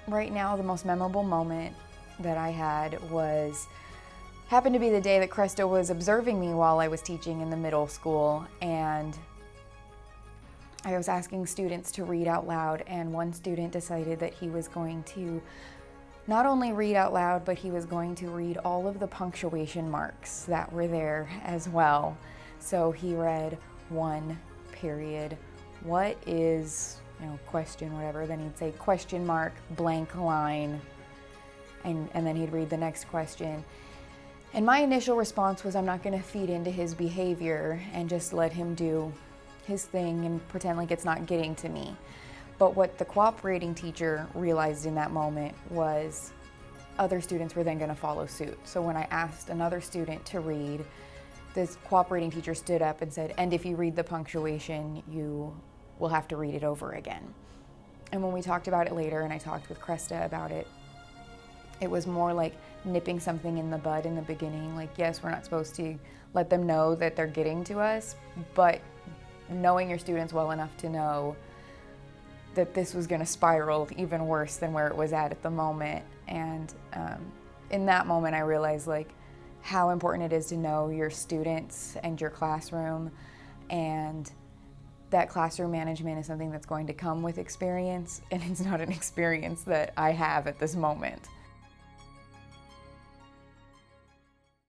Right now, the most memorable moment that I had happened to be the day that Cresta was observing me while I was teaching in the middle school, and I was asking students to read out loud, and one student decided that he was going to not only read out loud, but he was going to read all of the punctuation marks that were there as well. So he read 1 period, what is, question, whatever, then he'd say question mark, blank line, and then he'd read the next question. And my initial response was, I'm not going to feed into his behavior and just let him do his thing and pretend like it's not getting to me. But what the cooperating teacher realized in that moment was other students were then going to follow suit. So when I asked another student to read, this cooperating teacher stood up and said, and if you read the punctuation, you will have to read it over again. And when we talked about it later, and I talked with Cresta about it, it was more like nipping something in the bud in the beginning. Like, yes, we're not supposed to let them know that they're getting to us, but knowing your students well enough to know that this was going to spiral even worse than where it was at the moment. And in that moment, I realized how important it is to know your students and your classroom, and that classroom management is something that's going to come with experience, and it's not an experience that I have at this moment.